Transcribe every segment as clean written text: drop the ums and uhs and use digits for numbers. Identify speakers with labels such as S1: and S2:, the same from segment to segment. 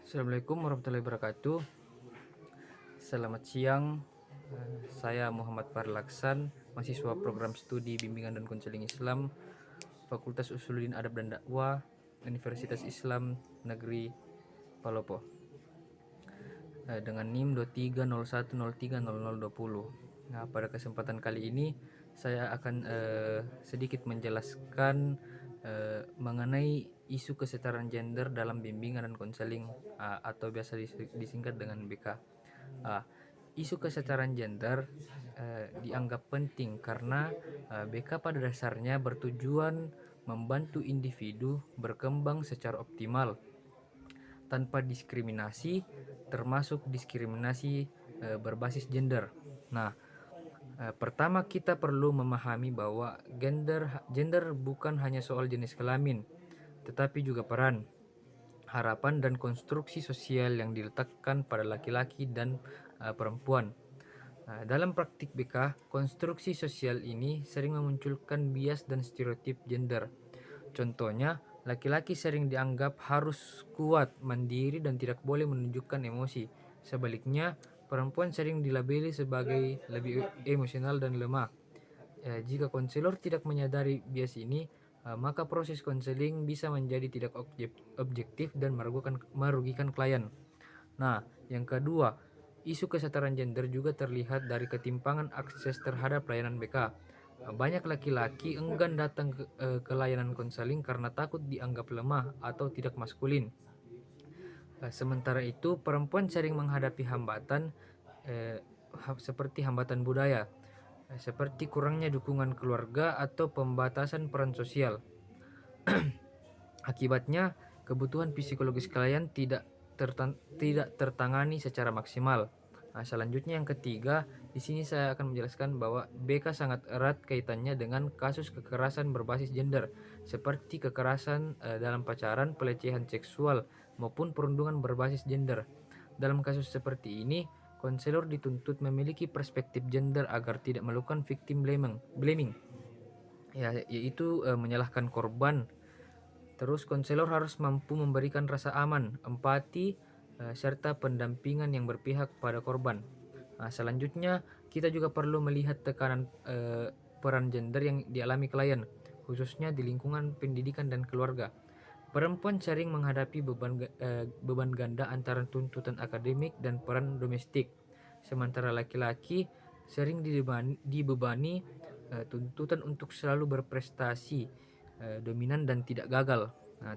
S1: Assalamualaikum warahmatullahi wabarakatuh. Selamat siang. Saya Muhammad Farlaksan, mahasiswa program studi bimbingan dan konseling Islam, Fakultas Usuluddin Adab dan Dakwah, Universitas Islam Negeri Palopo. Dengan NIM 2301030020. Nah, pada kesempatan kali ini saya akan sedikit menjelaskan mengenai isu kesetaraan gender dalam bimbingan dan konseling atau biasa disingkat dengan BK. Isu kesetaraan gender dianggap penting karena BK pada dasarnya bertujuan membantu individu berkembang secara optimal tanpa diskriminasi, termasuk diskriminasi berbasis gender. Nah, pertama kita perlu memahami bahwa gender bukan hanya soal jenis kelamin, tetapi juga peran, harapan dan konstruksi sosial yang diletakkan pada laki-laki dan perempuan. Dalam praktik BK, konstruksi sosial ini sering memunculkan bias dan stereotip gender. Contohnya, laki-laki sering dianggap harus kuat, mandiri, dan tidak boleh menunjukkan emosi. Sebaliknya, perempuan sering dilabeli sebagai lebih emosional dan lemah. Jika konselor tidak menyadari bias ini, maka proses konseling bisa menjadi tidak objektif dan merugikan klien. Nah, yang kedua, isu kesetaraan gender juga terlihat dari ketimpangan akses terhadap layanan BK. Banyak laki-laki enggan datang ke layanan konseling karena takut dianggap lemah atau tidak maskulin. Sementara itu, perempuan sering menghadapi hambatan seperti hambatan budaya, seperti kurangnya dukungan keluarga atau pembatasan peran sosial. Akibatnya, kebutuhan psikologis klien tidak tertangani secara maksimal. Selanjutnya yang ketiga, di sini saya akan menjelaskan bahwa BK sangat erat kaitannya dengan kasus kekerasan berbasis gender, seperti kekerasan dalam pacaran, pelecehan seksual, maupun perundungan berbasis gender. Dalam kasus seperti ini, konselor dituntut memiliki perspektif gender agar tidak melakukan victim blaming, yaitu menyalahkan korban. Terus konselor harus mampu memberikan rasa aman, empati, serta pendampingan yang berpihak pada korban. Selanjutnya kita juga perlu melihat tekanan peran gender yang dialami klien, khususnya di lingkungan pendidikan dan keluarga. Perempuan sering menghadapi beban ganda antara tuntutan akademik dan peran domestik, sementara laki-laki sering dibebani tuntutan untuk selalu berprestasi, dominan dan tidak gagal.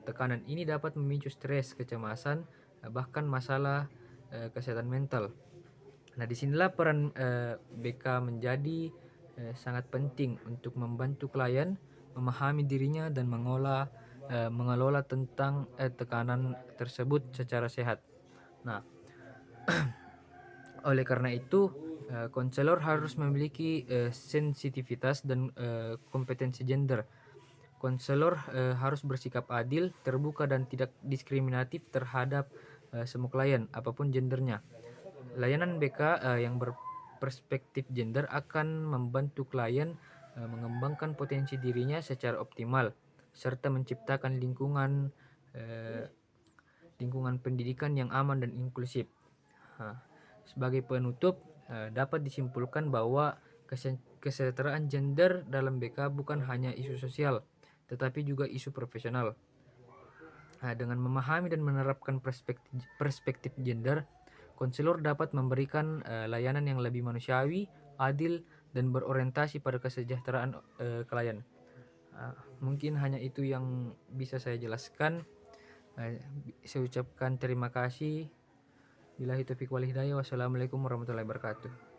S1: Tekanan ini dapat memicu stres, kecemasan, bahkan masalah kesehatan mental. Disinilah peran BK menjadi sangat penting untuk membantu klien memahami dirinya dan mengelola tentang tekanan tersebut secara sehat. Oleh karena itu, konselor harus memiliki sensitivitas dan kompetensi gender. Konselor harus bersikap adil, terbuka, dan tidak diskriminatif terhadap semua klien, apapun gendernya. Layanan BK yang berperspektif gender akan membantu klien mengembangkan potensi dirinya secara optimal, serta menciptakan lingkungan pendidikan yang aman dan inklusif. Sebagai penutup, dapat disimpulkan bahwa kesetaraan gender dalam BK bukan hanya isu sosial, tetapi juga isu profesional. Dengan memahami dan menerapkan perspektif gender, konselor dapat memberikan layanan yang lebih manusiawi, adil, dan berorientasi pada kesejahteraan klien. Mungkin hanya itu yang bisa saya jelaskan. Saya ucapkan terima kasih. Billahi taufiq wal hidayah. Wassalamualaikum warahmatullahi wabarakatuh.